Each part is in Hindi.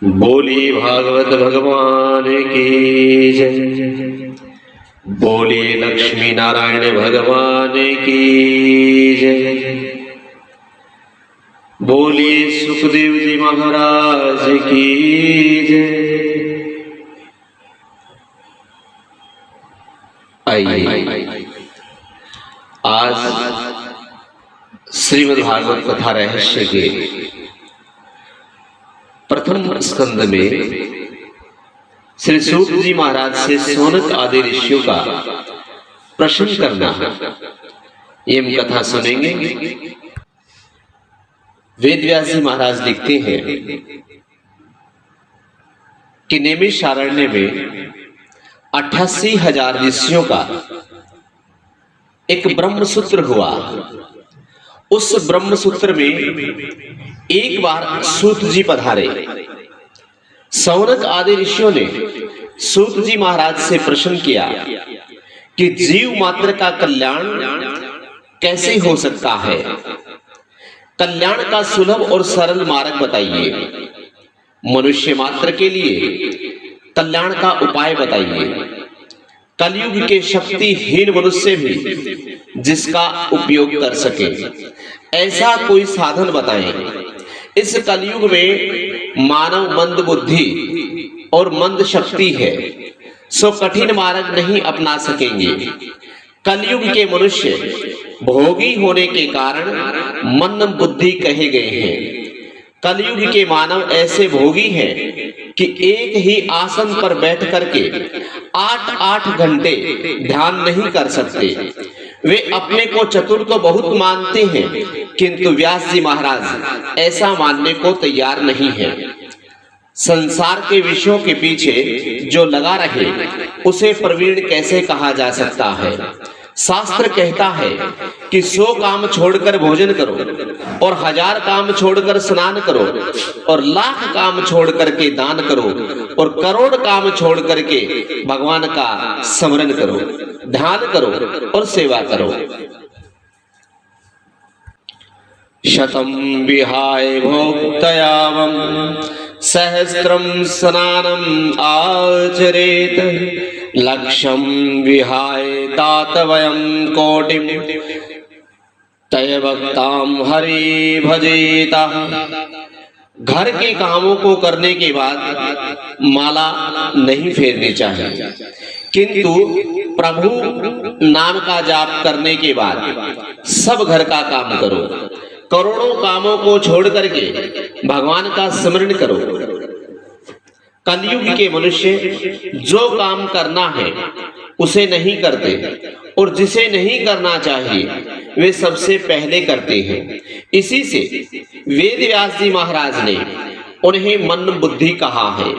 बोली भागवत भगवान की जय। बोली लक्ष्मी नारायण भगवान की जय। बोली सुखदेव जी महाराज की जय। आइए आज श्रीमद् भागवत कथा रहस्य के प्रथम स्कंद में श्री सूत जी महाराज से सौनक आदि ऋषियों का प्रश्न करना ये हम कथा सुनेंगे। वेद व्यास जी महाराज लिखते हैं कि नैमिषारण्य में 88,000 ऋषियों का एक ब्रह्मसूत्र हुआ। उस ब्रह्मसूत्र में एक बार सूत जी पधारे। सौनक आदि ऋषियों ने सूत जी महाराज से प्रश्न किया कि जीव मात्र का कल्याण कैसे हो सकता है, कल्याण का सुलभ और सरल मार्ग बताइए। मनुष्य मात्र के लिए कल्याण का उपाय बताइए। कलयुग के शक्तिहीन मनुष्य भी जिसका उपयोग कर सके ऐसा कोई साधन बताएं। इस कलयुग में मानव मंद बुद्धि और मंद शक्ति है, सो कठिन मार्ग नहीं अपना सकेंगे। कलयुग के मनुष्य भोगी होने के कारण मंद बुद्धि कहे गए हैं। कलयुग के मानव ऐसे भोगी हैं कि एक ही आसन पर बैठ करके 8-8 घंटे ध्यान नहीं कर सकते। वे अपने को चतुर तो बहुत मानते हैं, किंतु व्यास जी महाराज ऐसा मानने को तैयार नहीं है। संसार के विषयों के पीछे जो लगा रहे उसे प्रवीण कैसे कहा जा सकता है। शास्त्र कहता है कि 100 काम छोड़कर भोजन करो और 1000 काम छोड़कर स्नान करो और 1,00,000 काम छोड़ करके दान करो और करोड़ काम छोड़ करके भगवान का स्मरण करो, ध्यान करो और सेवा करो। शतम विहाय भोक्तयावम सहस्त्रम स्नानम आचरेत लक्ष्यम विहाय दातवयं कोटिम तय भक्ताम हरि भजेता। घर के कामों को करने के बाद माला नहीं फेरनी चाहिए, किंतु प्रभु नाम का जाप करने के बाद सब घर का काम करो। करोड़ों कामों को छोड़ करके भगवान का स्मरण करो। कलयुग के मनुष्य जो काम करना है उसे नहीं करते और जिसे नहीं करना चाहिए वे सबसे पहले करते हैं। इसी से वेद व्यास जी महाराज ने उन्हें मन बुद्धि कहा है।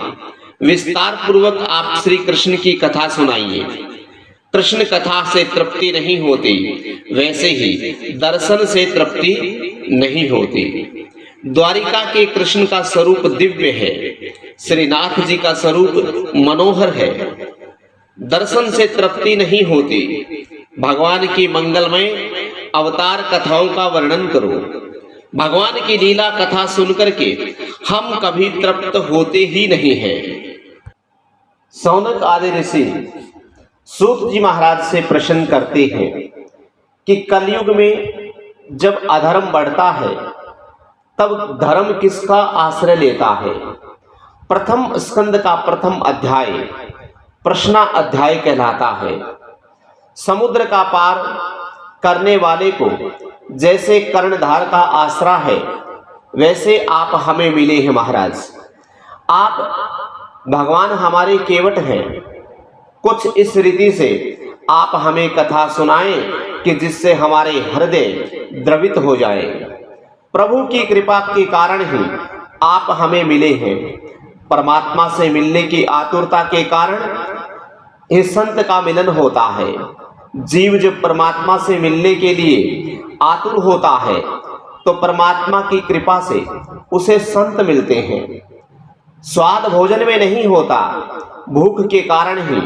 विस्तार पूर्वक आप श्री कृष्ण की कथा सुनाइए। कृष्ण कथा से तृप्ति नहीं होती, वैसे ही दर्शन से तृप्ति नहीं होती। द्वारिका के कृष्ण का स्वरूप दिव्य है, श्रीनाथ जी का स्वरूप मनोहर है। दर्शन से तृप्ति नहीं होती। भगवान की मंगलमय अवतार कथाओं का वर्णन करो। भगवान की लीला कथा सुनकर के हम कभी तृप्त होते ही नहीं हैं। सौनक आदि ऋषि सूत जी महाराज से प्रश्न करते हैं कि कलयुग में जब अधर्म बढ़ता है तब धर्म किसका आश्रय लेता है। प्रथम स्कंद का प्रथम अध्याय प्रश्ना अध्याय कहलाता है। समुद्र का पार करने वाले को जैसे कर्णधार का आसरा है, वैसे आप हमें मिले हैं महाराज। आप भगवान हमारे केवट हैं। कुछ इस रीति से आप हमें कथा सुनाएं कि जिससे हमारे हृदय द्रवित हो जाए। प्रभु की कृपा के कारण ही आप हमें मिले हैं। परमात्मा से मिलने की आतुरता के कारण इस संत का मिलन होता है। जीव जब परमात्मा से मिलने के लिए आतुर होता है तो परमात्मा की कृपा से उसे संत मिलते हैं। स्वाद भोजन में नहीं होता, भूख के कारण ही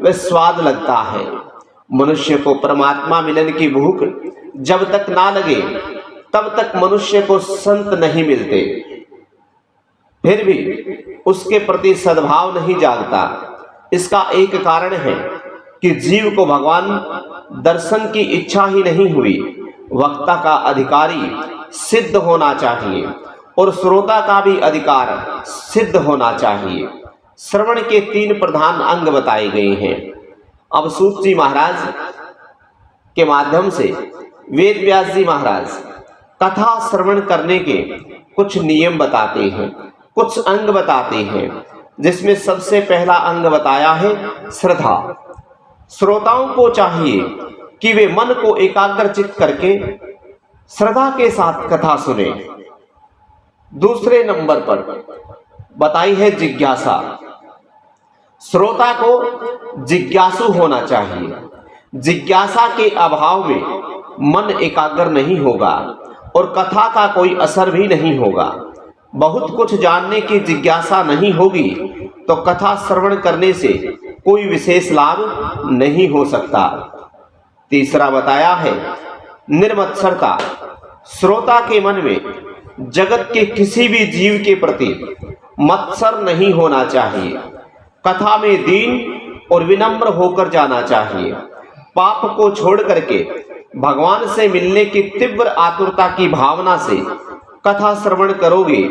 वह स्वाद लगता है। मनुष्य को परमात्मा मिलन की भूख जब तक ना लगे तब तक मनुष्य को संत नहीं मिलते। फिर भी उसके प्रति सद्भाव नहीं जागता। इसका एक कारण है कि जीव को भगवान दर्शन की इच्छा ही नहीं हुई। वक्ता का अधिकारी सिद्ध होना चाहिए और श्रोता का भी अधिकार सिद्ध होना चाहिए। श्रवण के 3 प्रधान अंग बताए गए हैं। अब सूत जी महाराज के माध्यम से वेद व्यास जी महाराज कथा श्रवण करने के कुछ नियम बताते हैं, कुछ अंग बताते हैं, जिसमें सबसे पहला अंग बताया है श्रद्धा। श्रोताओं को चाहिए कि वे मन को एकाग्रचित करके श्रद्धा के साथ कथा सुने। दूसरे नंबर पर बताई है जिज्ञासा। श्रोता को जिज्ञासु होना चाहिए। जिज्ञासा के अभाव में मन एकाग्र नहीं होगा और कथा का कोई असर भी नहीं होगा। बहुत कुछ जानने की जिज्ञासा नहीं होगी तो कथा श्रवण करने से कोई विशेष लाभ नहीं हो सकता। तीसरा बताया है निर्मत्सरता। श्रोता के मन में जगत के किसी भी जीव के प्रति मत्सर नहीं होना चाहिए। कथा में दीन और विनम्र होकर जाना चाहिए। पाप को छोड़ करके भगवान से मिलने की तीव्र आतुरता की भावना से कथा श्रवण करोगे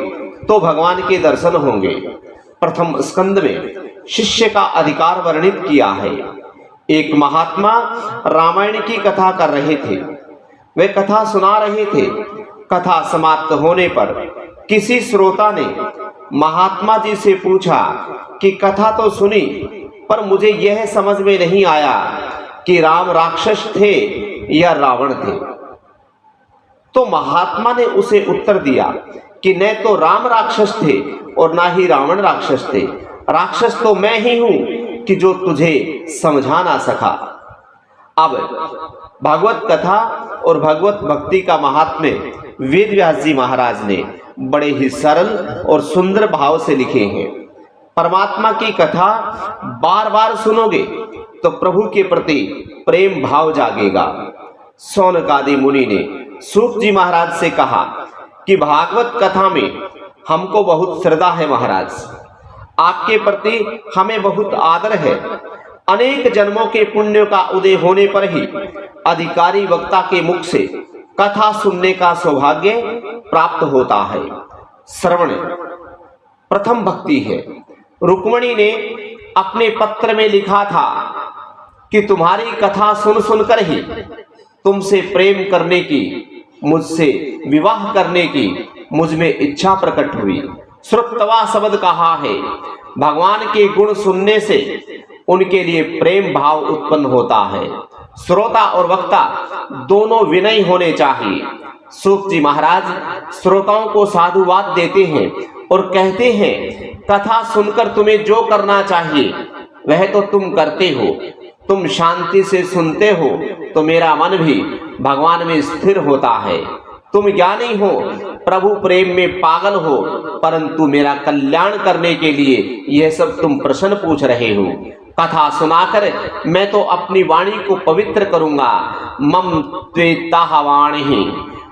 तो भगवान के दर्शन होंगे। प्रथम स्कंद में शिष्य का अधिकार वर्णित किया है। एक महात्मा रामायण की कथा कर रहे थे। वे कथा सुना रहे थे। कथा समाप्त होने पर किसी श्रोता ने महात्मा जी से पूछा कि कथा तो सुनी पर मुझे यह समझ में नहीं आया कि राम राक्षस थे या रावण थे। तो महात्मा ने उसे उत्तर दिया कि न तो राम राक्षस थे और ना ही रावण राक्षस थे। राक्षस तो मैं ही हूं कि जो तुझे समझा ना सका। अब भागवत कथा और भगवत भक्ति का महात्म्य वेद व्यास जी महाराज ने बड़े ही सरल और सुंदर भाव से लिखे हैं। परमात्मा की कथा बार बार सुनोगे तो प्रभु के प्रति प्रेम भाव जागेगा। सौनकादि मुनि ने सूत जी महाराज से कहा कि भागवत कथा में हमको बहुत श्रद्धा है महाराज, आपके प्रति हमें बहुत आदर है। अनेक जन्मों के पुण्य का उदय होने पर ही अधिकारी वक्ता के मुख से कथा सुनने का सौभाग्य प्राप्त होता है। श्रवण प्रथम भक्ति है। रुक्मिणी ने अपने पत्र में लिखा था कि तुम्हारी कथा सुन सुनकर ही तुमसे प्रेम करने की, मुझसे विवाह करने की मुझ में इच्छा प्रकट हुई। श्रुतवा शब्द कहा है। भगवान के गुण सुनने से उनके लिए प्रेम भाव उत्पन्न होता है। श्रोता और वक्ता दोनों विनयी होने चाहिए। सूत जी महाराज श्रोताओं को साधुवाद देते हैं और कहते हैं कथा सुनकर तुम्हें जो करना चाहिए वह तो तुम करते हो। तुम शांति से सुनते हो तो मेरा मन भी भगवान में स्थिर होता है। तुम ज्ञानी हो, प्रभु प्रेम में पागल हो, परंतु मेरा कल्याण करने के लिए यह सब तुम प्रश्न पूछ रहे हो। कथा सुनाकर मैं तो अपनी वाणी को पवित्र करूंगा। मम त्वेता वाणी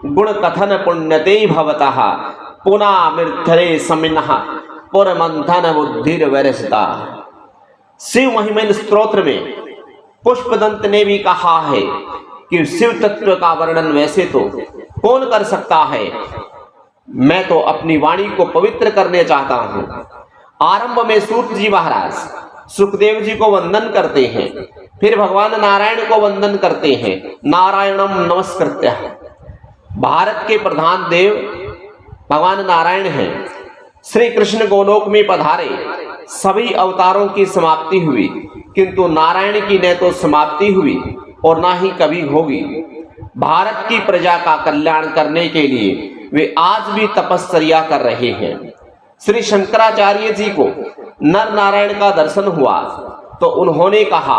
गुण कथन पुण्यते भवतः पुनः मृथरे समिनः पुरमंथन बुद्धिर वरसता। शिव महिमन स्तोत्र में पुष्पदंत ने भी कहा है कि शिव तत्व का वर्णन वैसे तो कौन कर सकता है, मैं तो अपनी वाणी को पवित्र करने चाहता हूं। आरंभ में सूत जी महाराज सुखदेव जी को वंदन करते हैं, फिर भगवान नारायण को वंदन करते हैं। नारायणम नमस्कृत्य। भारत के प्रधान देव भगवान नारायण हैं। श्री कृष्ण गोलोक में पधारे, सभी अवतारों की समाप्ति हुई, किंतु नारायण की न तो समाप्ति हुई और ना ही कभी होगी। भारत की प्रजा का कल्याण करने के लिए वे आज भी तपस्या कर रहे हैं। श्री शंकराचार्य जी को नर नारायण का दर्शन हुआ तो उन्होंने कहा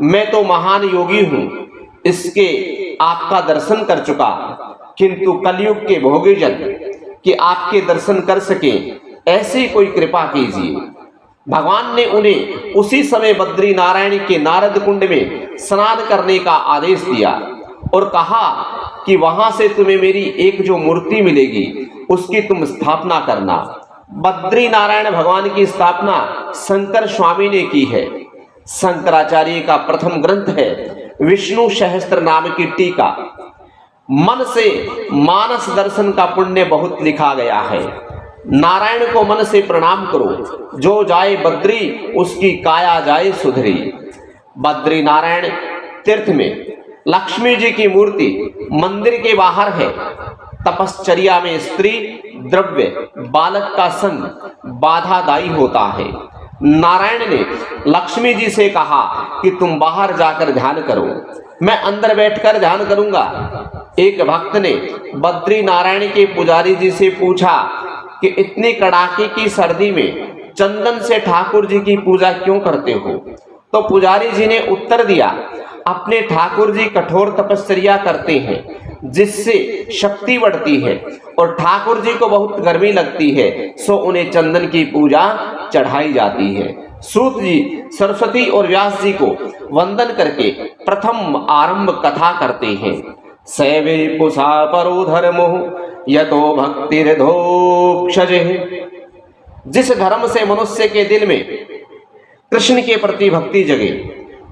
मैं तो महान योगी हूं, इसके आपका दर्शन कर चुका, किंतु कलयुग के भोगीजन कि आपके दर्शन कर सके ऐसी कोई कृपा कीजिए। भगवान ने उन्हें उसी समय बद्री नारायण के नारद कुंड में स्नान करने का आदेश दिया और कहा कि वहां से तुम्हें मेरी एक जो मूर्ति मिलेगी उसकी तुम स्थापना करना। बद्री नारायण भगवान की स्थापना शंकर स्वामी ने की है। शंकराचार्य का प्रथम ग्रंथ है विष्णु सहस्त्र नाम की टीका। मन से मानस दर्शन का पुण्य बहुत लिखा गया है। नारायण को मन से प्रणाम करो, जो जाए बद्री उसकी काया जाए सुधरी। बद्री नारायण तीर्थ में लक्ष्मी जी की मूर्ति मंदिर के बाहर है। तपश्चर्या में स्त्री, द्रव्य, बालक का संग बाधादायी होता है। नारायण ने लक्ष्मी जी से कहा कि तुम बाहर जाकर ध्यान करो, मैं अंदर बैठकर ध्यान करूंगा। एक भक्त ने बद्री नारायण के पुजारी जी से पूछा कि इतनी कड़ाके की सर्दी में चंदन से ठाकुर जी की पूजा क्यों करते हो? तो पुजारी जी ने उत्तर दिया, अपने ठाकुर जी कठोर तपश्चर्या करते हैं जिससे शक्ति बढ़ती है और ठाकुर जी को बहुत गर्मी लगती है, सो उन्हें चंदन की पूजा चढ़ाई जाती है। सूत जी सरस्वती और व्यास जी को वंदन करके प्रथम आरंभ कथा करते हैं। सैवे पुषा परो धर्मो यतो भक्तिर्धोक्षजे। जिस धर्म से मनुष्य के दिल में कृष्ण के प्रति भक्ति जगे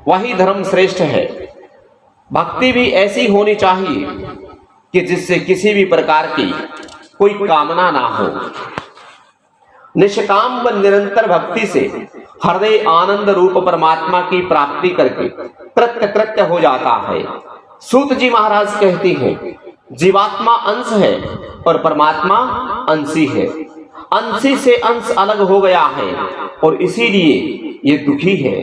वही धर्म श्रेष्ठ है। भक्ति भी ऐसी होनी चाहिए कि जिससे किसी भी प्रकार की कोई कामना ना हो। निष्काम व निरंतर भक्ति से हृदय आनंद रूप परमात्मा की प्राप्ति करके कृत्य कृत्य हो जाता है। सूत जी महाराज कहती हैं, जीवात्मा अंश है और परमात्मा अंशी है। अंशी से अंश अलग हो गया है और इसीलिए ये दुखी है।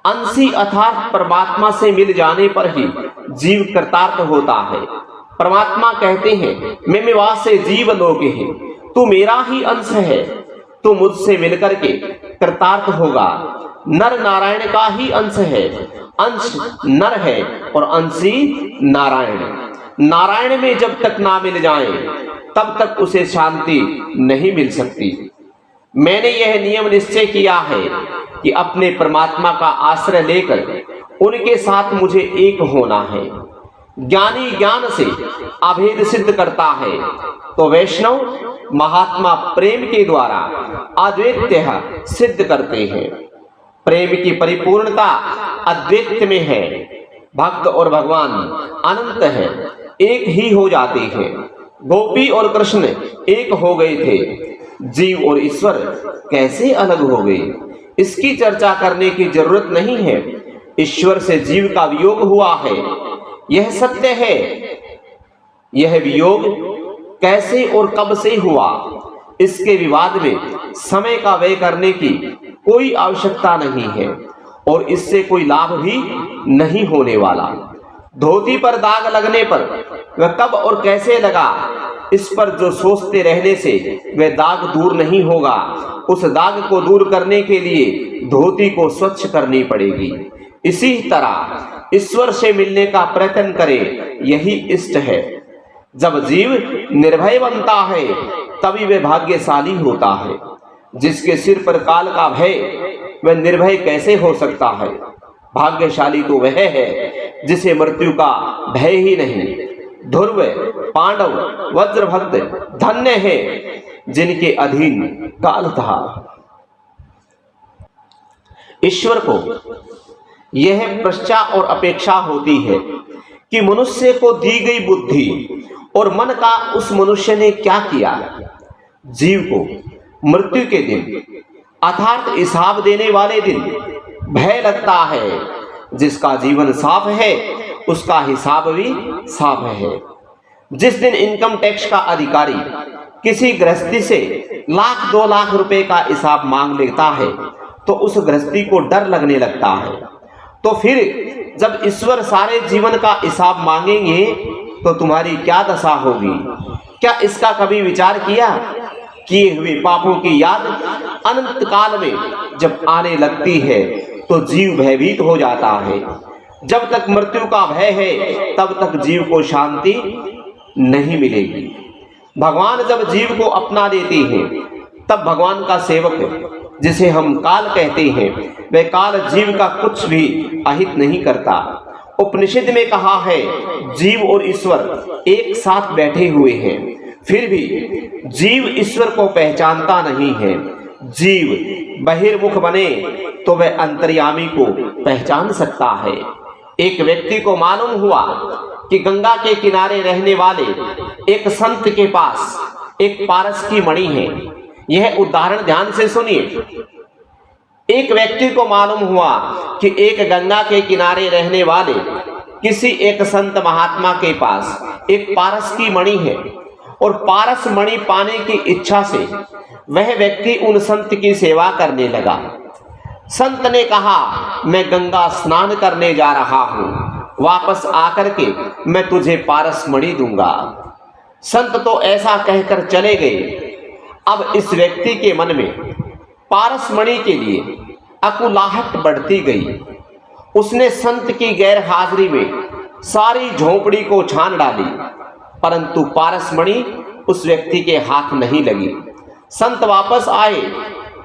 अंशी अर्थात परमात्मा से मिल जाने पर ही जीव कृतार्थ होता है। परमात्मा कहते हैं, मैं मेवास से जीव लोग है, तू मेरा ही अंश है, तू मुझसे मिलकर के कृतार्थ होगा। नर नारायण का ही अंश है, अंश नर है और अंशी नारायण। नारायण में जब तक ना मिल जाए तब तक उसे शांति नहीं मिल सकती। मैंने यह नियम निश्चय किया है कि अपने परमात्मा का आश्रय लेकर उनके साथ मुझे एक होना है। ज्ञानी ज्ञान से अभेद सिद्ध करता है तो वैष्णव महात्मा प्रेम के द्वारा अद्वैत्य सिद्ध करते हैं। प्रेम की परिपूर्णता अद्वैत में है। भक्त और भगवान अनंत है, एक ही हो जाते हैं। गोपी और कृष्ण एक हो गए थे, जीव और ईश्वर कैसे अलग हो गए, इसकी चर्चा करने की जरूरत नहीं है। ईश्वर से जीव का वियोग हुआ है, यह सत्य है। यह वियोग कैसे और कब से हुआ, इसके विवाद में समय का व्यय करने की कोई आवश्यकता नहीं है और इससे कोई लाभ भी नहीं होने वाला। धोती पर दाग लगने पर वह कब और कैसे लगा, इस पर जो सोचते रहने से वह दाग दूर नहीं होगा। उस दाग को दूर करने के लिए धोती को स्वच्छ करनी पड़ेगी। इसी तरह ईश्वर से मिलने का प्रयत्न करें, यही इष्ट है। जब जीव निर्भय बनता है तभी वह भाग्यशाली होता है। जिसके सिर पर काल का भय, वह निर्भय कैसे हो सकता है? भाग्यशाली तो वह है जिसे मृत्यु का भय ही नहीं। ध्रुव, पांडव, वज्रभक्त धन्य है जिनके अधीन काल था। ईश्वर को यह प्रश्चा और अपेक्षा होती है कि मनुष्य को दी गई बुद्धि और मन का उस मनुष्य ने क्या किया। जीव को मृत्यु के दिन अर्थात हिसाब देने वाले दिन भय लगता है। जिसका जीवन साफ है उसका हिसाब भी साफ है। जिस दिन इनकम टैक्स का अधिकारी किसी गृहस्थी से 1,00,000-2 लाख रुपए का हिसाब मांग लेता है तो उस गृहस्थी को डर लगने लगता है। तो फिर जब ईश्वर सारे जीवन का हिसाब मांगेंगे तो तुम्हारी क्या दशा होगी? क्या इसका कभी विचार किया? किए हुए पापों की याद अनंत काल में जब आने लगती है तो जीव भयभीत हो जाता है। जब तक मृत्यु का भय है तब तक जीव को शांति नहीं मिलेगी। भगवान जब जीव को अपना लेते हैं तब भगवान का सेवक, जिसे हम काल कहते हैं, वह काल जीव का कुछ भी अहित नहीं करता। उपनिषद में कहा है जीव और ईश्वर एक साथ बैठे हुए हैं, फिर भी जीव ईश्वर को पहचानता नहीं है। जीव बहिर्मुख बने तो वह अंतर्यामी को पहचान सकता है। एक व्यक्ति को मालूम हुआ कि गंगा के किनारे रहने वाले एक संत के पास एक पारस की मणि है। यह उदाहरण ध्यान से सुनिए। एक व्यक्ति को मालूम हुआ कि एक गंगा के किनारे रहने वाले किसी एक संत महात्मा के पास एक पारस की मणि है और पारस मणि पाने की इच्छा से वह व्यक्ति उन संत की सेवा करने लगा। संत ने कहा, मैं गंगा स्नान करने जा रहा हूं, वापस आकर के मैं तुझे पारस मणि दूंगा। संत तो ऐसा कहकर चले गए। अब इस व्यक्ति के मन में पारस मणि के लिए अकुलाहट बढ़ती गई। उसने संत की गैर हाजिरी में सारी झोंपड़ी को छान डाली, परंतु पारस मणि उस व्यक्ति के हाथ नहीं लगी। संत वापस आए।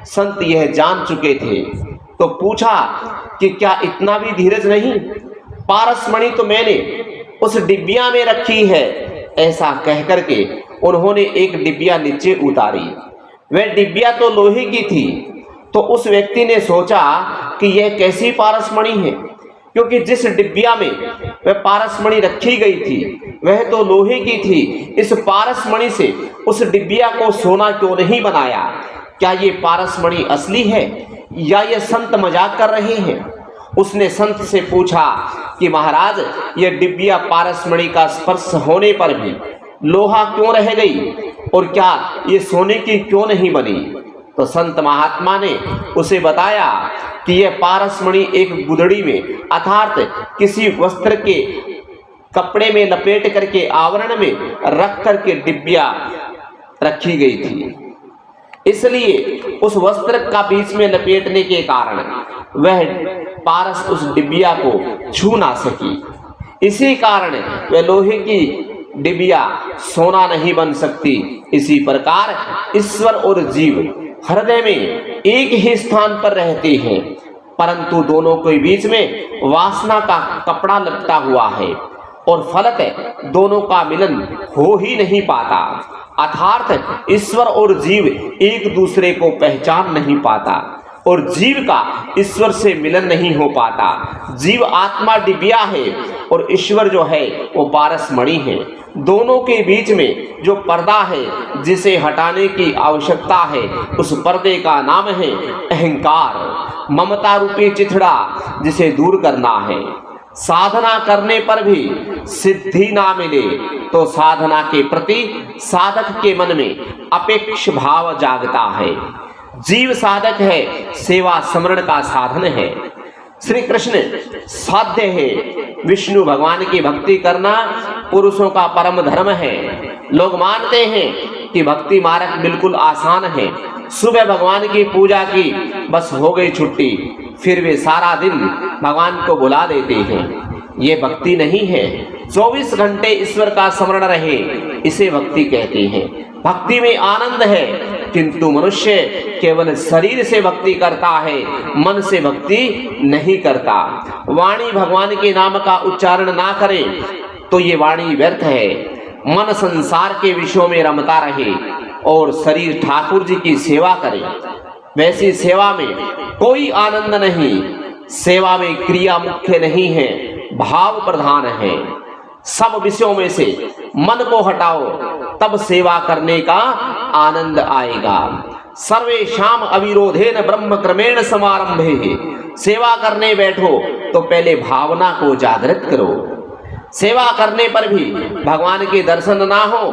संत यह जान चुके थे तो पूछा कि क्या इतना भी धीरज नहीं? पारस मणि तो मैंने उस डिब्बिया में रखी है। ऐसा कहकर के उन्होंने एक डिब्बिया नीचे उतारी। वह डिब्बिया तो लोहे की थी। तो उस व्यक्ति ने सोचा कि यह कैसी पारस मणि है, क्योंकि जिस डिब्बिया में वह पारस मणि रखी गई थी वह तो लोहे की थी। इस पारस मणि से उस डिब्बिया को सोना क्यों नहीं बनाया? क्या ये पारस मणि असली है या ये संत मजाक कर रहे हैं? उसने संत से पूछा कि महाराज, यह डिब्बिया पारस मणि का स्पर्श होने पर भी लोहा क्यों रह गई और क्या ये सोने की क्यों नहीं बनी? तो संत महात्मा ने उसे बताया कि यह पारस मणि एक गुदड़ी में अर्थात किसी वस्त्र के कपड़े में लपेट करके आवरण में रख करके डिब्बिया रखी गई थी। इसलिए उस वस्त्र का बीच में लपेटने के कारण वह पारस उस डिब्बिया को छू ना सकी। इसी कारण वह लोहे की डिब्बिया सोना नहीं बन सकती। इसी प्रकार ईश्वर और जीव हृदय में एक ही स्थान पर रहते हैं, परंतु दोनों के बीच में वासना का कपड़ा लपटा हुआ है और फलतः दोनों का मिलन हो ही नहीं पाता। अर्थात ईश्वर और जीव एक दूसरे को पहचान नहीं पाता और जीव का ईश्वर से मिलन नहीं हो पाता। जीव आत्मा डिबिया है और ईश्वर जो है वो पारस मणि है। दोनों के बीच में जो पर्दा है जिसे हटाने की आवश्यकता है, उस पर्दे का नाम है अहंकार, ममता रूपी चिथड़ा, जिसे दूर करना है। साधना करने पर भी सिद्धि ना मिले तो साधना के प्रति साधक के मन में अपेक्ष भाव जागता है। जीव साधक है, सेवा स्मरण का साधन है। श्री कृष्ण साध्य है, विष्णु भगवान की भक्ति करना पुरुषों का परम धर्म है। लोग मानते हैं कि भक्ति मार्ग बिल्कुल आसान है। सुबह भगवान की पूजा की, बस हो गई छुट्टी, फिर वे सारा दिन भगवान को बुला देते हैं। ये भक्ति नहीं है। 24 घंटे ईश्वर का स्मरण रहे, इसे भक्ति कहते हैं। भक्ति में आनंद है, किंतु मनुष्य केवल शरीर से भक्ति करता है, मन से भक्ति नहीं करता। वाणी भगवान के नाम का उच्चारण ना करे तो ये वाणी व्यर्थ है। मन संसार के विषयों में रमता रहे और शरीर ठाकुर जी की सेवा करे, वैसी सेवा में कोई आनंद नहीं। सेवा में क्रिया मुख्य नहीं है, भाव प्रधान है। सब विषयों में से मन को हटाओ, तब सेवा करने का आनंद आएगा। सर्वेषाम अविरोधेन ब्रह्म क्रमेण समारंभे। सेवा करने बैठो तो पहले भावना को जागृत करो। सेवा करने पर भी भगवान के दर्शन ना हो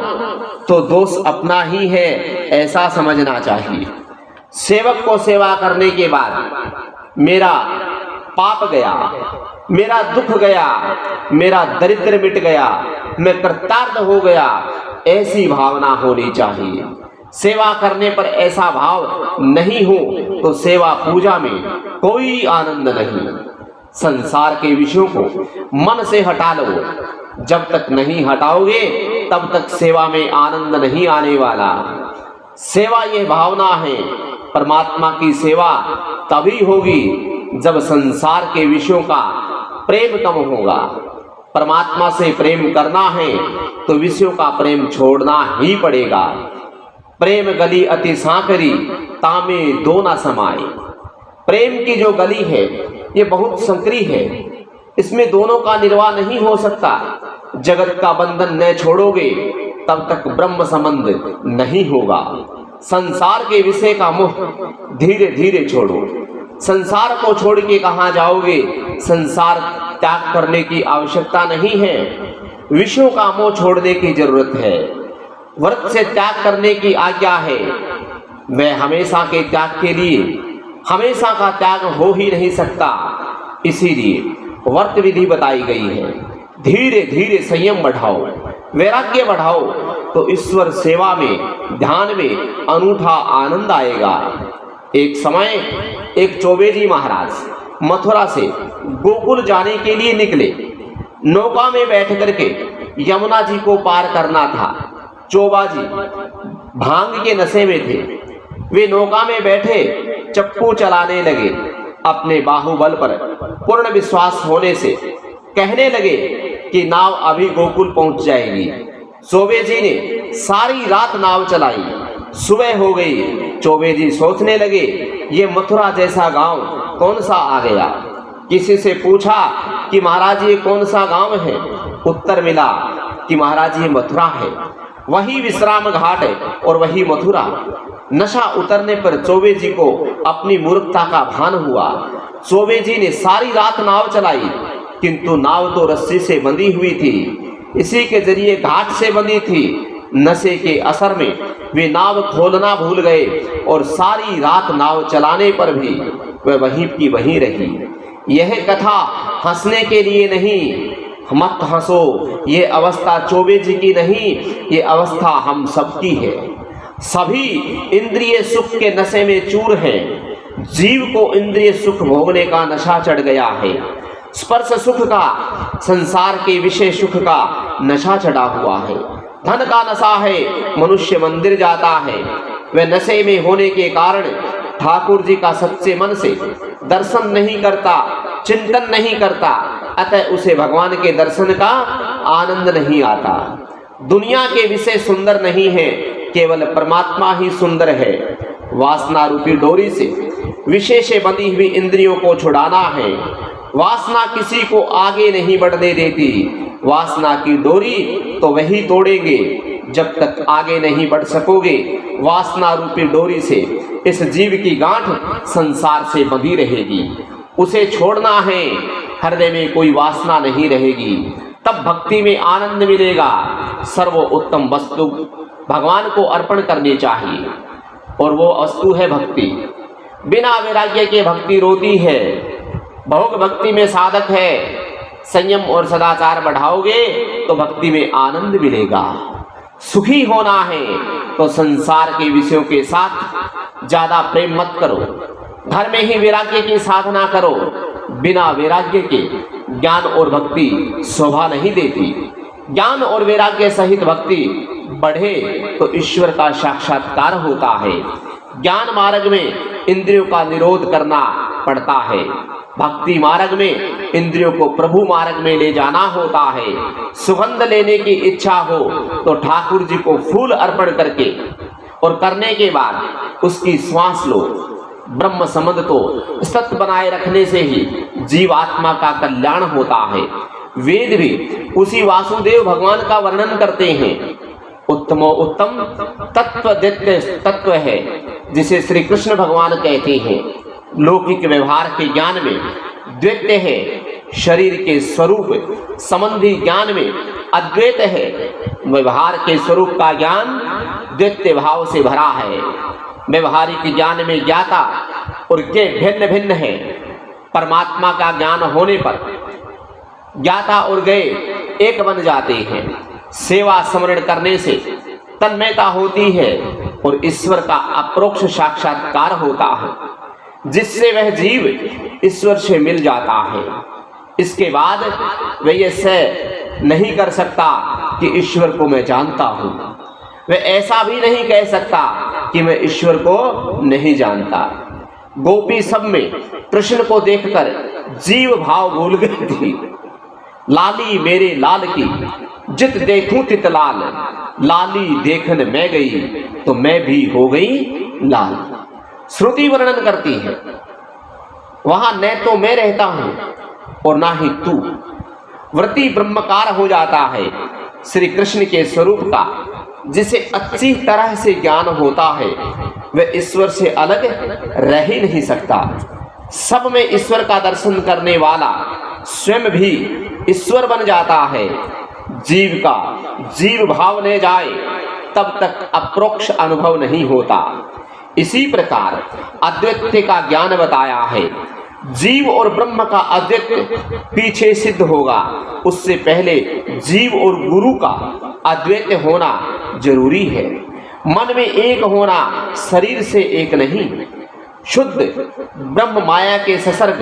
तो दोष अपना ही है, ऐसा समझना चाहिए। सेवक को सेवा करने के बाद मेरा पाप गया, मेरा दुख गया, मेरा दरिद्र मिट गया, मैं कृतार्थ हो गया, ऐसी भावना होनी चाहिए। सेवा करने पर ऐसा भाव नहीं हो तो सेवा पूजा में कोई आनंद नहीं। संसार के विषयों को मन से हटा लो। जब तक नहीं हटाओगे तब तक सेवा में आनंद नहीं आने वाला। सेवा ये भावना है। परमात्मा की सेवा तभी होगी जब संसार के विषयों का प्रेम कम होगा। परमात्मा से प्रेम करना है तो विषयों का प्रेम छोड़ना ही पड़ेगा। प्रेम गली अति सांकरी, तामे दो ना समाए। प्रेम की जो गली है ये बहुत संकरी है, इसमें दोनों का निर्वाह नहीं हो सकता। जगत का बंधन न छोड़ोगे तब तक ब्रह्म संबंध नहीं होगा। संसार के विषय का मोह धीरे धीरे छोड़ो। संसार को छोड़ के कहाँ जाओगे? संसार त्याग करने की आवश्यकता नहीं है, विषयों का मोह छोड़ने की जरूरत है। व्रत से त्याग करने की आज्ञा है, वह हमेशा के त्याग के लिए हमेशा का त्याग हो ही नहीं सकता। इसीलिए व्रत विधि बताई गई है। धीरे धीरे संयम बढ़ाओ, वैराग्य बढ़ाओ तो ईश्वर सेवा में, ध्यान में अनूठा आनंद आएगा। एक समय एक चौबे जी महाराज मथुरा से गोकुल जाने के लिए निकले। नौका में बैठ करके यमुना जी को पार करना था। चौबा जी भांग के नशे में थे। वे नौका में बैठे चप्पू चलाने लगे। अपने बाहुबल पर पूर्ण विश्वास होने से कहने लगे कि नाव अभी गोकुल पहुंच जाएगी। चौबे जी ने सारी रात नाव चलाई। सुबह हो गई। चौबे जी सोचने लगे ये मथुरा जैसा गांव कौन सा आ गया। किसी से पूछा कि महाराज ये कौन सा गांव है? उत्तर मिला कि महाराज ये मथुरा है। वही विश्राम घाट और वही मथुरा। नशा उतरने पर चौबे जी को अपनी मूर्खता का भान हुआ। चौबे जी ने सारी रात नाव चलाई, किंतु नाव तो रस्सी से बंधी हुई थी, इसी के जरिए घाट से बंधी थी। नशे के असर में वे नाव खोलना भूल गए और सारी रात नाव चलाने पर भी वह वहीं की वहीं रही। यह कथा हंसने के लिए नहीं, मत हंसो। ये अवस्था चौबे जी की नहीं, ये अवस्था हम सबकी है। सभी इंद्रिय सुख के नशे में चूर हैं। जीव को इंद्रिय सुख भोगने का नशा चढ़ गया है। स्पर्श सुख का, संसार के विषय सुख का नशा चढ़ा हुआ है। धन का नशा है, मनुष्य मंदिर जाता है। वह नशे में होने के कारण ठाकुर जी का सच्चे मन से दर्शन नहीं करता, चिंतन नहीं करता, अतः उसे भगवान के दर्शन का आनंद नहीं आता। दुनिया के विषय सुंदर नहीं है, केवल परमात्मा ही सुंदर है। वासना रूपी डोरी से विषय से बंधी हुई इंद्रियों को छुड़ाना है। वासना किसी को आगे नहीं बढ़ने देती। वासना की डोरी तो वही तोड़ेंगे जब तक आगे नहीं बढ़ सकोगे। वासना रूपी डोरी से इस जीव की गांठ संसार से बंधी रहेगी, उसे छोड़ना है। हृदय में कोई वासना नहीं रहेगी, तब भक्ति में आनंद मिलेगा। सर्वोत्तम वस्तु भगवान को अर्पण करनी चाहिए और वो वस्तु है भक्ति। बिना वैराग्य के भक्ति रोती है। भोग भक्ति में साधक है। संयम और सदाचार बढ़ाओगे तो भक्ति में आनंद मिलेगा। सुखी होना है तो संसार के विषयों के साथ ज्यादा प्रेम मत करो। घर में ही वैराग्य की साधना करो। बिना वैराग्य के ज्ञान और भक्ति शोभा नहीं देती। ज्ञान और वैराग्य सहित भक्ति बढ़े तो ईश्वर का साक्षात्कार होता है। ज्ञान मार्ग में इंद्रियों का निरोध करना पड़ता है। भक्ति मार्ग में इंद्रियों को प्रभु मार्ग में ले जाना होता है। सुगंध लेने की इच्छा हो तो ठाकुर जी को फूल अर्पण करके और करने के बाद उसकी श्वास लो। ब्रह्म संबंध तो सत्य बनाए रखने से ही जीवात्मा का कल्याण होता है। वेद भी उसी वासुदेव भगवान का वर्णन करते हैं। उत्तमो उत्तम तत्व दैत्य तत्व है, जिसे श्री कृष्ण भगवान कहते हैं। लौकिक व्यवहार के ज्ञान में द्वैत है, शरीर के स्वरूप संबंधी ज्ञान में अद्वैत है। व्यवहार के स्वरूप का ज्ञान द्वैत भाव से भरा है। व्यवहारिक ज्ञान में ज्ञाता और ज्ञेय भिन्न भिन्न है। परमात्मा का ज्ञान होने पर ज्ञाता और ज्ञेय एक बन जाते हैं। सेवा स्मरण करने से तन्मयता होती है और ईश्वर का अप्रोक्ष साक्षात्कार होता है, जिससे वह जीव ईश्वर से मिल जाता है। इसके बाद वह यह नहीं कर सकता कि ईश्वर को मैं जानता हूँ। वह ऐसा भी नहीं कह सकता कि मैं ईश्वर को नहीं जानता। गोपी सब में कृष्ण को देखकर जीव भाव भूल गई थी। लाली मेरे लाल की जित देखूं तित लाल, लाली देखन मैं गई तो मैं भी हो गई लाल। श्रुति वर्णन करती है वहां न तो मैं रहता हूं और ना ही तू। व्रती ब्रह्मकार हो जाता है श्री कृष्ण के स्वरूप का, जिसे अच्छी तरह से ज्ञान होता है वह ईश्वर से अलग रह ही नहीं सकता। सब में ईश्वर का दर्शन करने वाला स्वयं भी ईश्वर बन जाता है। जीव का जीव भाव ले जाए तब तक अप्रोक्ष अनुभव नहीं होता। इसी प्रकार अद्वैत का ज्ञान बताया है। जीव और ब्रह्म का अद्वैत पीछे सिद्ध होगा, उससे पहले जीव और गुरु का अद्वैत होना जरूरी है। मन में एक होना, शरीर से एक नहीं। शुद्ध ब्रह्म माया के संसर्ग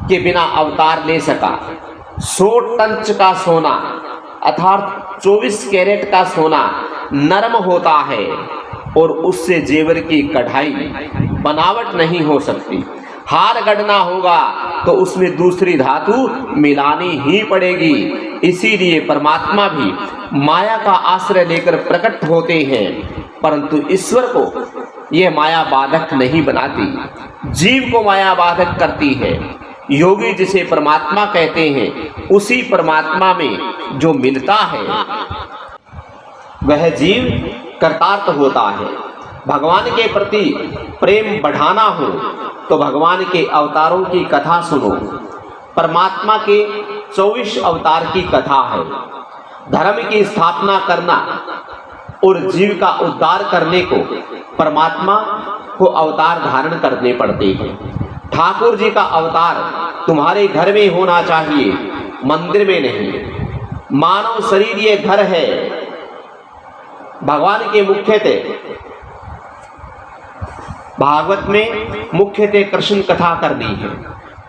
के बिना अवतार ले सका। 100 टंच का सोना अर्थात 24 कैरेट का सोना नरम होता है और उससे जेवर की कढ़ाई बनावट नहीं हो सकती। हार गढ़ना होगा तो उसमें दूसरी धातु मिलानी ही पड़ेगी। इसीलिए परमात्मा भी माया का आश्रय लेकर प्रकट होते हैं, परंतु ईश्वर को यह माया बाधक नहीं बनाती, जीव को माया बाधक करती है। योगी जिसे परमात्मा कहते हैं, उसी परमात्मा में जो मिलता है वह जीव कृतार्थ होता है। भगवान के प्रति प्रेम बढ़ाना हो तो भगवान के अवतारों की कथा सुनो। परमात्मा के 24 अवतार की कथा है। धर्म की स्थापना करना और जीव का उद्धार करने को परमात्मा को अवतार धारण करने पड़ते हैं। ठाकुर जी का अवतार तुम्हारे घर में होना चाहिए, मंदिर में नहीं। मानव शरीर ये घर है। भगवान के मुख्यतः भागवत में मुख्यतः कृष्ण कथा करनी है,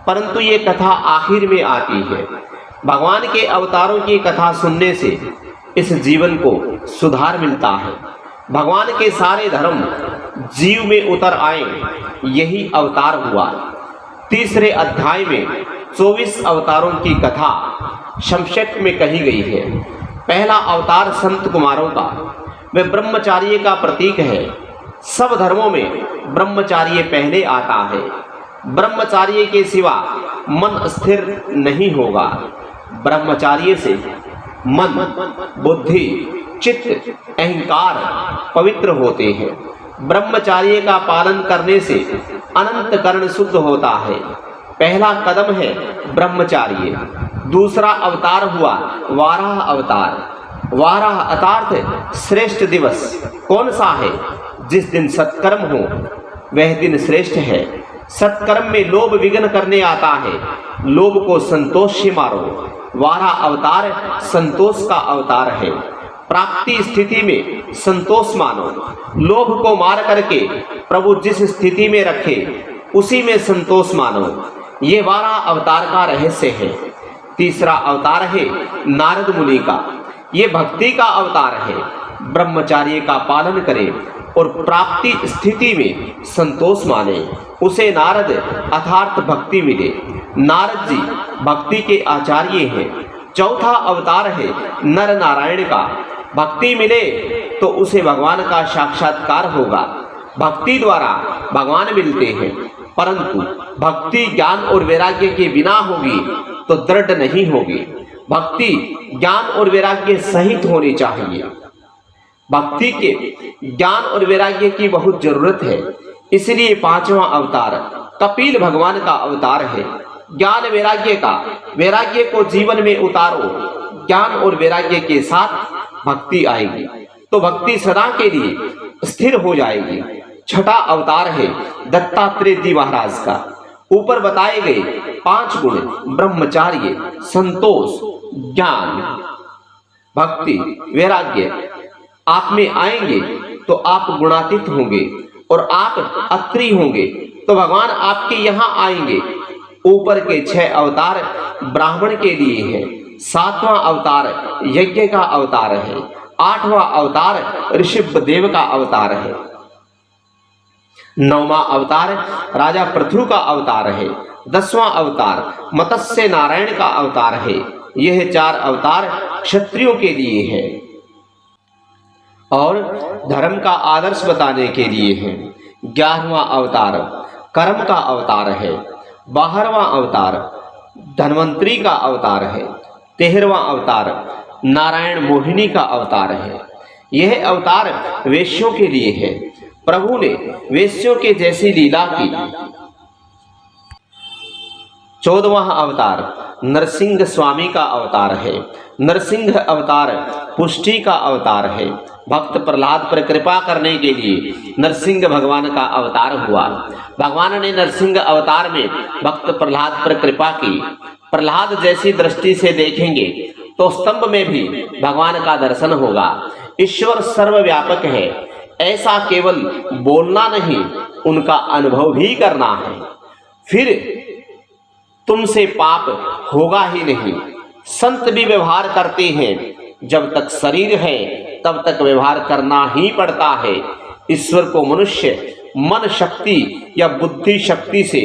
परंतु ये कथा आखिर में आती है। भगवान के अवतारों की कथा सुनने से इस जीवन को सुधार मिलता है। भगवान के सारे धर्म जीव में उतर आए, यही अवतार हुआ। तीसरे अध्याय में 24 अवतारों की कथा संक्षेप में कही गई है। पहला अवतार संत कुमारों का, वह ब्रह्मचार्य का प्रतीक है। सब धर्मों में ब्रह्मचार्य पहले आता है। ब्रह्मचार्य के सिवा मन स्थिर नहीं होगा। ब्रह्मचार्य से मन, बुद्धि, चित्त, अहंकार पवित्र होते हैं। ब्रह्मचार्य का पालन करने से अनंत करण शुद्ध होता है। पहला कदम है ब्रह्मचार्य। दूसरा अवतार हुआ वाराह अवतार। वाराह अर्थात श्रेष्ठ दिवस कौन सा है? जिस दिन सत्कर्म हो वह दिन श्रेष्ठ है। सत्कर्म में लोभ विघ्न करने आता है, लोभ को संतोष से मारो। वाराह अवतार संतोष का अवतार है। प्राप्ति स्थिति में संतोष मानो। लोभ को मार करके प्रभु जिस स्थिति में रखे उसी में संतोष मानो। ये वाराह अवतार का रहस्य है। तीसरा अवतार है नारद मुनि का। ये भक्ति का अवतार है। ब्रह्मचार्य का पालन करे और प्राप्ति स्थिति में संतोष माने, उसे नारद अर्थात भक्ति मिले। नारद जी भक्ति के आचार्य हैं। चौथा अवतार है नर नारायण का। भक्ति मिले तो उसे भगवान का साक्षात्कार होगा। भक्ति द्वारा भगवान मिलते हैं, परंतु भक्ति ज्ञान और वैराग्य के बिना होगी तो दृढ़ नहीं होगी। भक्ति ज्ञान और वैराग्य सहित होनी चाहिए। भक्ति के ज्ञान और वैराग्य की बहुत जरूरत है। इसलिए पांचवा अवतार कपिल भगवान का अवतार है। ज्ञान वैराग्य का, वैराग्य को जीवन में उतारो। ज्ञान और वैराग्य के साथ भक्ति आएगी तो भक्ति सदा के लिए स्थिर हो जाएगी। छठा अवतार है दत्तात्रेय जी महाराज का। ऊपर बताए गए 5 गुण ब्रह्मचार्य, संतोष, ज्ञान, भक्ति, वैराग्य आप में आएंगे तो आप गुणातीत होंगे और आप अत्रि होंगे तो भगवान आपके यहाँ आएंगे। ऊपर के 6 अवतार ब्राह्मण के लिए है। 7वां अवतार यज्ञ का अवतार है। 8वां अवतार ऋषभ देव का अवतार है। 9वां अवतार राजा पृथु का अवतार है। 10वां अवतार मत्स्य नारायण का अवतार है। यह 4 अवतार क्षत्रियों के लिए है और धर्म का आदर्श बताने के लिए है। 11वां अवतार कर्म का अवतार है। 12वां अवतार धन्वंतरी का अवतार है। 13वां अवतार नारायण मोहिनी का अवतार है। यह अवतार वेश्यों के लिए है। प्रभु ने वेश्यों के जैसी लीला की। 14वां अवतार नरसिंह स्वामी का अवतार है। नरसिंह अवतार पुष्टि का अवतार है। भक्त प्रहलाद पर कृपा करने के लिए नरसिंह भगवान का अवतार हुआ। भगवान ने नरसिंह अवतार में भक्त प्रहलाद पर कृपा की। प्रहलाद जैसी दृष्टि से देखेंगे तो स्तंभ में भी भगवान का दर्शन होगा। ईश्वर सर्वव्यापक है, ऐसा केवल बोलना नहीं, उनका अनुभव भी करना है। फिर तुमसे पाप होगा ही नहीं। संत भी व्यवहार करते हैं, जब तक शरीर है तब तक व्यवहार करना ही पड़ता है। ईश्वर को मनुष्य मन शक्ति या बुद्धि शक्ति से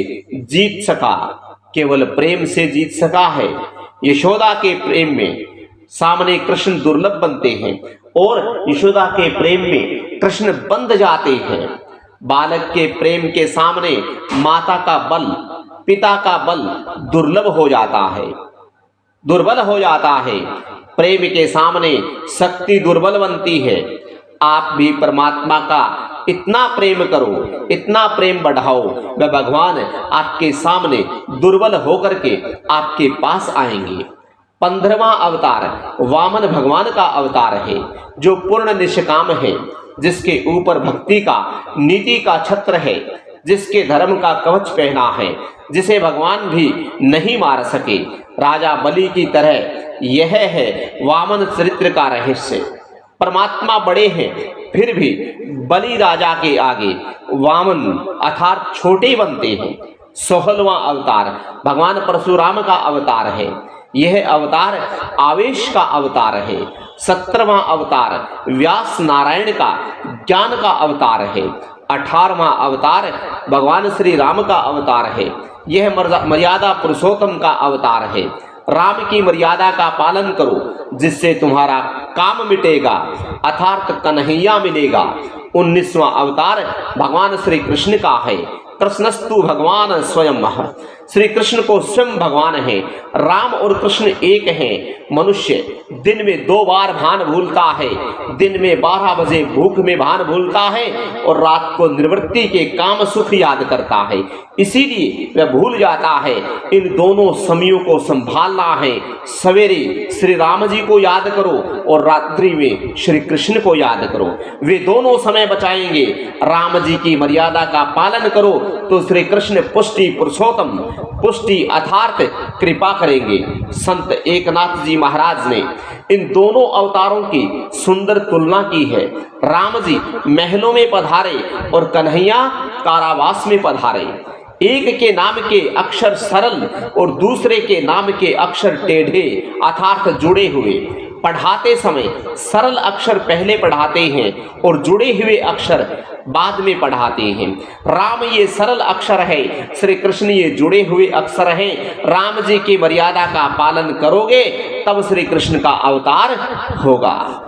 जीत सका, केवल प्रेम से जीत सका है। यशोदा के प्रेम में सामने कृष्ण दुर्लभ बनते हैं और यशोदा के प्रेम में कृष्ण बंध जाते हैं। बालक के प्रेम के सामने माता का बल, पिता का बल दुर्लभ हो जाता है, दुर्बल हो जाता है। प्रेम के सामने शक्ति दुर्बल बनती है। आप भी परमात्मा का इतना प्रेम करो, इतना प्रेम बढ़ाओ, वह भगवान आपके सामने दुर्बल होकर के आपके पास आएंगे। 15वां अवतार वामन भगवान का अवतार है, जो पूर्ण निष्काम है, जिसके ऊपर भक्ति का नीति का छत्र है, जिसके धर्म का कवच पहना है, जिसे भगवान भी नहीं मार सके। राजा बलि की तरह यह है वामन चरित्र का रहस्य। परमात्मा बड़े हैं, फिर भी बलि राजा के आगे वामन अर्थात छोटे बनते हैं। 16वां अवतार भगवान परशुराम का अवतार है। यह अवतार आवेश का अवतार है। 17वां अवतार व्यास नारायण का ज्ञान का अवतार है। 18वां अवतार भगवान श्री राम का अवतार है। यह मर्यादा पुरुषोत्तम का अवतार है। राम की मर्यादा का पालन करो, जिससे तुम्हारा काम मिटेगा, अर्थात कन्हैया मिलेगा। 19वां अवतार भगवान श्री कृष्ण का है। कृष्णस्तु भगवान स्वयं, श्री कृष्ण को स्वयं भगवान है। राम और कृष्ण एक हैं। मनुष्य दिन में 2 बार भान भूलता है। दिन में 12 बजे भूख में भान भूलता है और रात को निवृत्ति के काम सुख याद करता है। इसीलिए वह भूल जाता है। इन दोनों समयों को संभालना है। सवेरे श्री राम जी को याद करो और रात्रि में श्री कृष्ण को याद करो। वे दोनों समय बचाएंगे। राम जी की मर्यादा का पालन करो तो श्री कृष्ण पुष्टि पुरुषोत्तम, पुष्टि अर्थात कृपा करेंगे। संत एकनाथ जी महाराज ने इन दोनों अवतारों की सुंदर तुलना की है। राम जी महलों में पधारे और कन्हैया कारावास में पधारे। एक के नाम के अक्षर सरल और दूसरे के नाम के अक्षर टेढ़े अर्थात जुड़े हुए। पढ़ाते समय सरल अक्षर पहले पढ़ाते हैं और जुड़े हुए अक्षर बाद में पढ़ाते हैं। राम ये सरल अक्षर है, श्री कृष्ण ये जुड़े हुए अक्षर हैं। राम जी की मर्यादा का पालन करोगे तब श्री कृष्ण का अवतार होगा।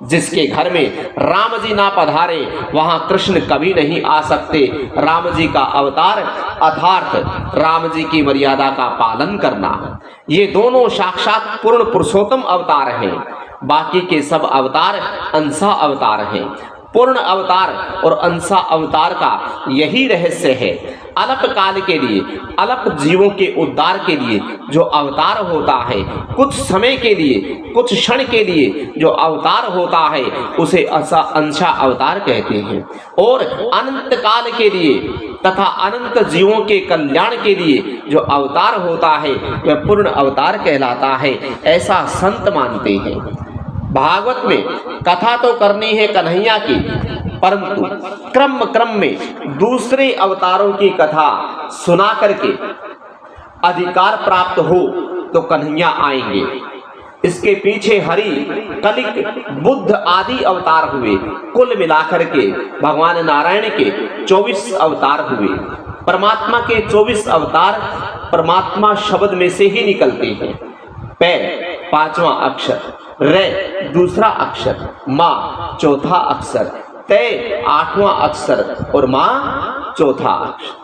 जिसके घर में राम जी ना पधारे वहां कृष्ण कभी नहीं आ सकते। राम जी का अवतार अर्थात राम जी की मर्यादा का पालन करना। ये दोनों साक्षात पूर्ण पुरुषोत्तम अवतार हैं। बाकी के सब अवतार अंशा अवतार हैं। पूर्ण अवतार और अंशा अवतार का यही रहस्य है। अल्प काल के लिए, अल्प जीवों के उद्धार के लिए जो अवतार होता है, कुछ समय के लिए, कुछ क्षण के लिए जो अवतार होता है, उसे अंशा अवतार कहते हैं। और अनंत काल के लिए तथा अनंत जीवों के कल्याण के लिए जो अवतार होता है वह पूर्ण अवतार कहलाता है, ऐसा संत मानते हैं। भागवत में कथा तो करनी है कन्हैया की, परंतु क्रम में दूसरे अवतारों की कथा सुना करके अधिकार प्राप्त हो तो कन्हैया आएंगे। इसके पीछे हरि, कलिक, बुद्ध आदि अवतार हुए। कुल मिलाकर के भगवान नारायण के 24 अवतार हुए। परमात्मा के 24 अवतार परमात्मा शब्द में से ही निकलते हैं। पे पांचवा अक्षर, रे दूसरा अक्षर, मा चौथा अक्षर, ते आठवां अक्षर और मा चौथा अक्षर।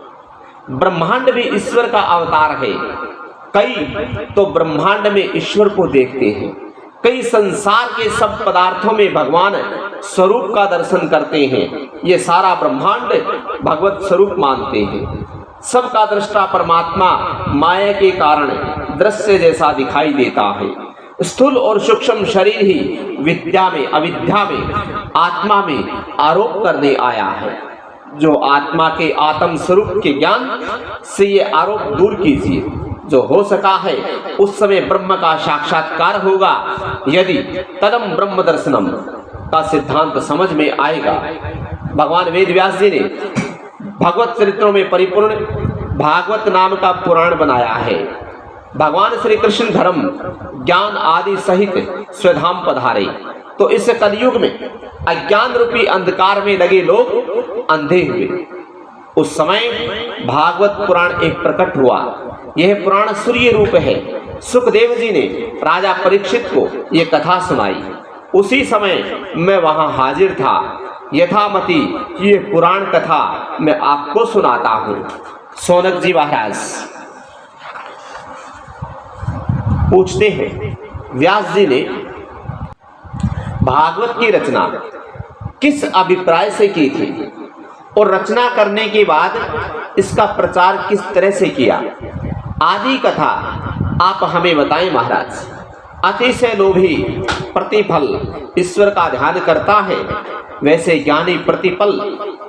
ब्रह्मांड भी ईश्वर का अवतार है। कई तो ब्रह्मांड में ईश्वर को देखते हैं, कई संसार के सब पदार्थों में भगवान स्वरूप का दर्शन करते हैं। ये सारा ब्रह्मांड भगवत स्वरूप मानते हैं। सबका दृष्टा परमात्मा माया के कारण दृश्य जैसा दिखाई देता है। स्थूल और सूक्ष्म शरीर ही विद्या में अविद्या में आत्मा में आरोप करने आया है। जो आत्मा के आत्म स्वरूप के ज्ञान से ये आरोप दूर कीजिए। जो हो सका है उस समय ब्रह्म का साक्षात्कार होगा, यदि तदम ब्रह्म दर्शनम का सिद्धांत समझ में आएगा। भगवान वेद व्यास जी ने भगवत चरित्रों में परिपूर्ण भागवत नाम का पुराण बनाया है। भगवान श्री कृष्ण धर्म ज्ञान आदि सहित स्वधाम पधारे तो इस कलयुग में अज्ञान रूपी अंधकार में लगे लोग अंधे हुए। उस समय भागवत पुराण एक प्रकट हुआ। यह पुराण सूर्य रूप है। सुखदेव जी ने राजा परीक्षित को यह कथा सुनाई। उसी समय मैं वहां हाजिर था। यथामति ये पुराण कथा मैं आपको सुनाता हूं। सौनक जी महाराज पूछते हैं, व्यास जी ने भागवत की रचना किस अभिप्राय से की थी और रचना करने के बाद इसका प्रचार किस तरह से किया, आदि कथा आप हमें बताएं महाराज। अतिशय लोभी प्रतिफल ईश्वर का ध्यान करता है, वैसे ज्ञानी प्रतिपल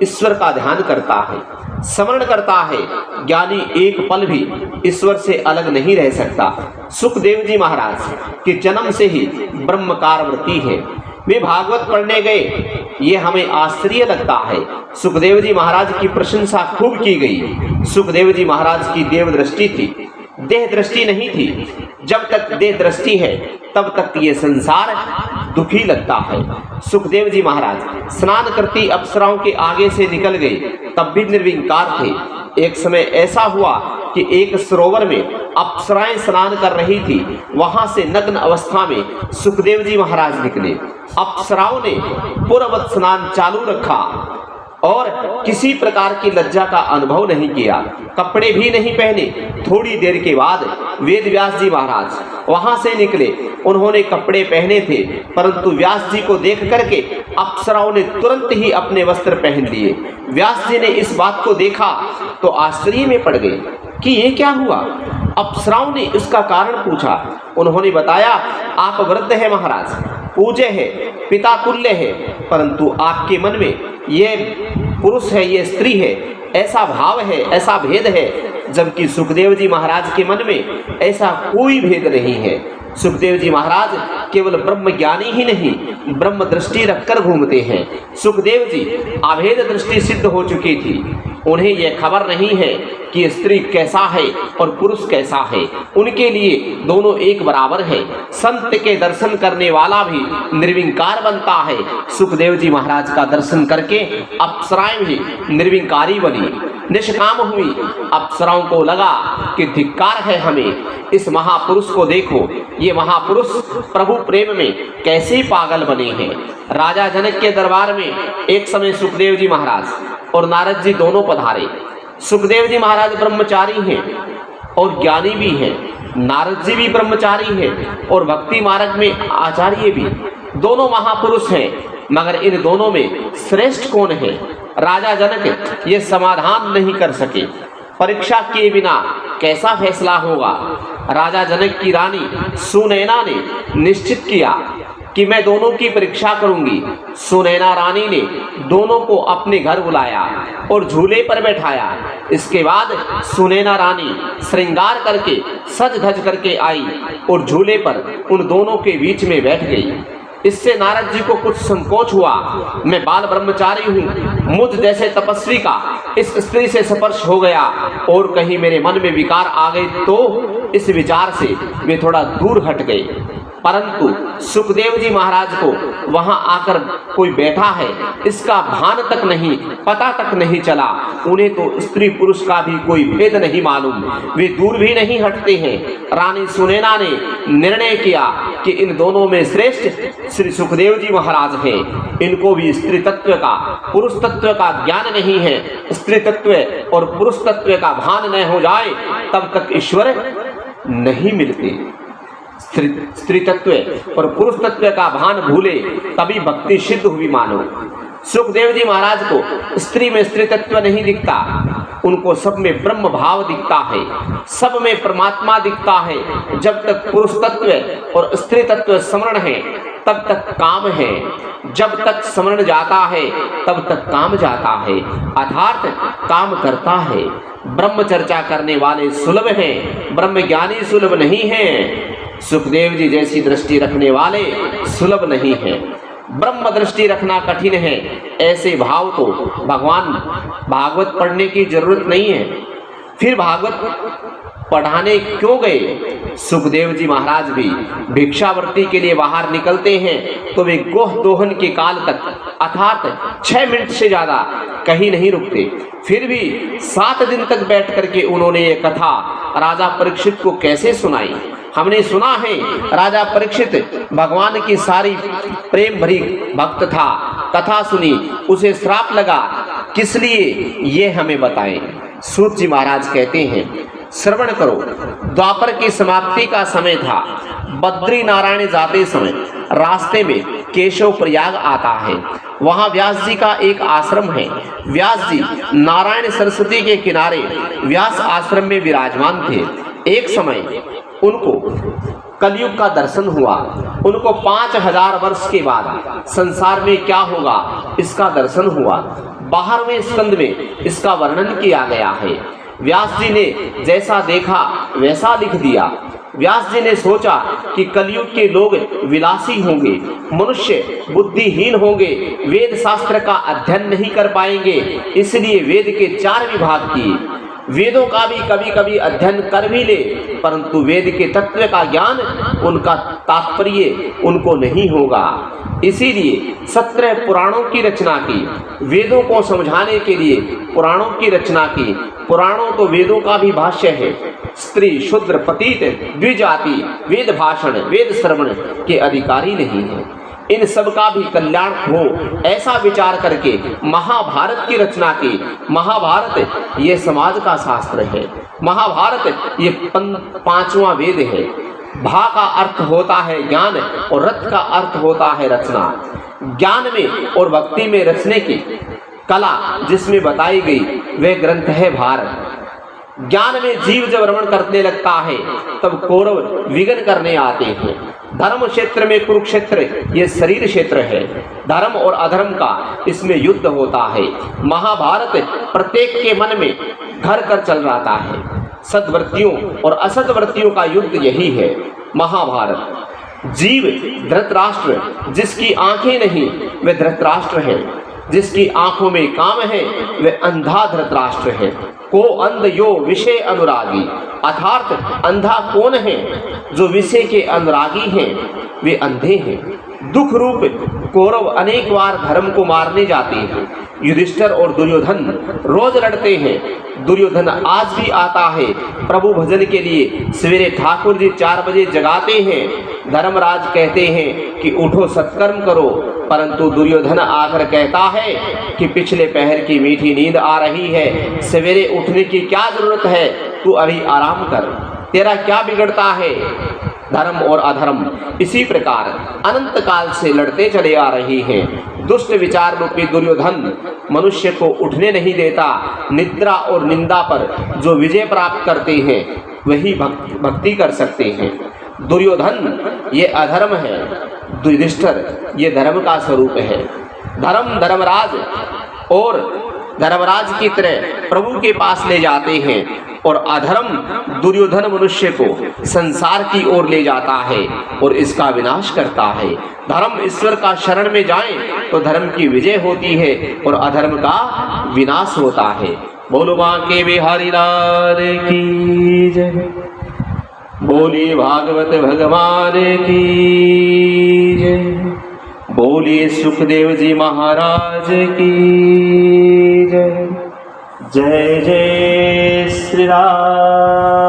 ईश्वर का ध्यान करता है, स्मरण करता है। ज्ञानी एक पल भी ईश्वर से अलग नहीं रह सकता। सुखदेव जी महाराज के जन्म से ही ब्रह्मकार वृत्ति है। वे भागवत पढ़ने गए, ये हमें आश्चर्य लगता है। सुखदेव जी महाराज की प्रशंसा खूब की गई। सुखदेव जी महाराज की देव दृष्टि थी, देह दृष्टि नहीं थी। जब तक देह दृष्टि है तब तक ये संसार दुखी लगता है। सुखदेव जी महाराज स्नान करती अप्सराओं के आगे से निकल गए, तब भी निर्विकार थे। एक समय ऐसा हुआ कि एक सरोवर में अप्सराएं स्नान कर रही थी। वहां से नग्न अवस्था में सुखदेव जी महाराज निकले। अप्सराओं ने पूर्ववत स्नान चालू रखा और किसी प्रकार की लज्जा का अनुभव नहीं किया, कपड़े भी नहीं पहने। थोड़ी देर के बाद वेद व्यास जी महाराज वहां से निकले। उन्होंने कपड़े पहने थे, परंतु व्यास जी को देख करके अप्सराओं ने तुरंत ही अपने वस्त्र पहन लिए। व्यास जी ने इस बात को देखा तो आश्चर्य में पड़ गए कि ये क्या हुआ। अप्सराओं ने इसका कारण पूछा। उन्होंने बताया, आप वृद्ध है महाराज, पूज्य है, पिता तुल्य है, परंतु आपके मन में ये पुरुष है, ये स्त्री है, ऐसा भाव है, ऐसा भेद है, जबकि सुखदेव जी महाराज के मन में ऐसा कोई भेद नहीं है। सुखदेव जी महाराज केवल ब्रह्म ज्ञानी ही नहीं, ब्रह्म दृष्टि रखकर घूमते हैं। सुखदेव जी अभेद दृष्टि सिद्ध हो चुकी थी। उन्हें यह खबर नहीं है कि स्त्री कैसा है और पुरुष कैसा है। उनके लिए दोनों एक बराबर है। संत के दर्शन करने वाला भी निर्विकार बनता है। सुखदेव जी महाराज का दर्शन करके अप्सराएं भी निर्विकारी बनी, निष्काम हुई। अप्सराओं को लगा कि धिक्कार है हमें, इस महापुरुष को देखो, ये महापुरुष प्रभु प्रेम में कैसे पागल बने हैं। राजा जनक के दरबार में एक समय सुखदेव जी महाराज और नारद जी दोनों पधारे। सुखदेव जी महाराज ब्रह्मचारी हैं और ज्ञानी भी हैं, नारद जी भी ब्रह्मचारी हैं और भक्ति मार्ग में आचार्य भी। दोनों महापुरुष हैं, मगर इन दोनों में श्रेष्ठ कौन है? राजा जनक ये समाधान नहीं कर सके। परीक्षा किए बिना कैसा फैसला होगा? राजा जनक की रानी सुनैना ने निश्चित किया कि मैं दोनों की परीक्षा करूंगी। सुनैना रानी ने दोनों को अपने घर बुलाया और झूले पर बैठाया। इसके बाद सुनैना रानी श्रृंगार करके सज धज करके आई और झूले पर उन दोनों के बीच में बैठ गई। इससे नारद जी को कुछ संकोच हुआ। मैं बाल ब्रह्मचारी हूँ, मुझ जैसे तपस्वी का इस स्त्री से स्पर्श हो गया और कहीं मेरे मन में विकार आ गए तो इस विचार से वे थोड़ा दूर हट गए। परंतु सुखदेव जी महाराज को वहां आकर कोई बैठा है इसका भान तक नहीं, पता तक नहीं चला। उन्हें तो स्त्री पुरुष का भी कोई भेद नहीं मालूम, वे दूर भी नहीं हटते हैं। रानी सुनैना ने निर्णय किया कि इन दोनों में श्रेष्ठ श्री सुखदेव जी महाराज हैं। इनको भी स्त्री तत्व का पुरुष तत्व का ज्ञान नहीं है। स्त्री तत्व और पुरुष तत्व का भान न हो जाए तब तक ईश्वर नहीं मिलते। स्त्री तत्व और पुरुष तत्व का भान भूले तभी भक्ति सिद्ध हुई मानो। सुखदेव जी महाराज को स्त्री में स्त्री तत्व नहीं दिखता, उनको सब में ब्रह्म भाव दिखता है, सब में परमात्मा दिखता है। जब तक पुरुष तत्व और स्त्री तत्व स्मरण है तब तक काम है, जब तक स्मरण जाता है तब तक काम जाता है, अर्थात काम करता है। ब्रह्म चर्चा करने वाले सुलभ हैं, ब्रह्म ज्ञानी सुलभ नहीं हैं। सुखदेव जी जैसी दृष्टि रखने वाले सुलभ नहीं हैं। ब्रह्म दृष्टि रखना कठिन है। ऐसे भाव तो भगवान भागवत पढ़ने की जरूरत नहीं है। फिर भागवत पढ़ाने क्यों गए? सुखदेव जी महाराज भी भिक्षावृत्ति के लिए बाहर निकलते हैं तो वे गोह दोहन के काल तक अर्थात 6 मिनट से ज्यादा कहीं नहीं रुकते। फिर भी 7 दिन तक बैठ करके उन्होंने ये कथा राजा परीक्षित को कैसे सुनाई। हमने सुना है राजा परीक्षित भगवान की सारी प्रेम भरी भक्त था, कथा सुनी, उसे श्राप लगा, किस लिए ये हमें बताएं। सूत जी महाराज कहते हैं, श्रवण करो। द्वापर की समाप्ति का समय था। बद्री नारायण जाते समय रास्ते में केशव प्रयाग आता है। वहाँ व्यास जी का एक आश्रम है। व्यास जी नारायण सरस्वती के किनारे व्यास आश्रम में विराजमान थे। एक समय उनको कलयुग का दर्शन हुआ। उनको 5000 वर्ष के बाद संसार में क्या होगा इसका दर्शन हुआ। 12वें स्कंद में इसका वर्णन किया गया है। व्यास जी ने जैसा देखा वैसा लिख दिया। व्यास जी ने सोचा कि कलयुग के लोग विलासी होंगे, मनुष्य बुद्धिहीन होंगे, वेद शास्त्र का अध्ययन नहीं कर पाएंगे, इसलिए वेद के 4 विभाग किए। वेदों का भी कभी कभी अध्ययन कर भी ले, परंतु वेद के तत्व का ज्ञान, उनका तात्पर्य उनको नहीं होगा। इसीलिए 17 पुराणों की रचना की। वेदों को समझाने के लिए पुराणों की रचना की। पुराणों तो वेदों का भी भाष्य है। स्त्री, शूद्र, पतित, द्विजाति वेद भाषण, वेद श्रवण के अधिकारी नहीं है। इन सब का भी कल्याण हो ऐसा विचार करके महाभारत की रचना की। महाभारत ये समाज का शास्त्र है। महाभारत ये 5वां वेद है। भा का अर्थ होता है ज्ञान और रथ का अर्थ होता है रचना। ज्ञान में और भक्ति में रचने की कला जिसमें बताई गई वह ग्रंथ है भारत। ज्ञान में जीव जब रमण करने लगता है तब कौरव विघ्न करने आते हैं। धर्म क्षेत्र में कुरुक्षेत्र ये शरीर क्षेत्र है। धर्म और अधर्म का इसमें युद्ध होता है। महाभारत प्रत्येक के मन में घर कर चल रहा है। सद्वृत्तियों और असद्वृत्तियों का युद्ध यही है महाभारत। जीव धृतराष्ट्र, जिसकी आंखें नहीं वह धृतराष्ट्र है। जिसकी आंखों में काम है वह अंधा धृतराष्ट्र है। को अंध यो विषय अनुरागी, अर्थात अंधा कौन है? जो विषय के अनुरागी हैं वे अंधे हैं। दुख रूप कौरव अनेक बार धर्म को मारने जाते हैं। युधिष्ठिर और दुर्योधन रोज लड़ते हैं। दुर्योधन आज भी आता है प्रभु भजन के लिए। सवेरे ठाकुर जी 4 बजे जगाते हैं। धर्मराज कहते हैं कि उठो सत्कर्म करो, परंतु दुर्योधन आकर कहता है कि पिछले पहर की मीठी नींद आ रही है, सवेरे उठने की क्या जरूरत है, तू अभी आराम कर, तेरा क्या बिगड़ता है। धर्म और अधर्म इसी प्रकार अनंत काल से लड़ते चले आ रही हैं। दुष्ट विचार रूपी दुर्योधन मनुष्य को उठने नहीं देता। निद्रा और निंदा पर जो विजय प्राप्त करते हैं वही भक्ति कर सकते हैं। दुर्योधन ये अधर्म है, युधिष्ठिर ये धर्म का स्वरूप है। धर्म धर्मराज और धर्मराज की तरह प्रभु के पास ले जाते हैं और अधर्म दुर्योधन मनुष्य को संसार की ओर ले जाता है और इसका विनाश करता है। धर्म ईश्वर का शरण में जाए तो धर्म की विजय होती है और अधर्म का विनाश होता है। बोलो बांके बिहारी लाल की जय। बोलिए भागवत भगवान की जय। बोलिए सुखदेव जी महाराज की जय। जय जय श्री राम।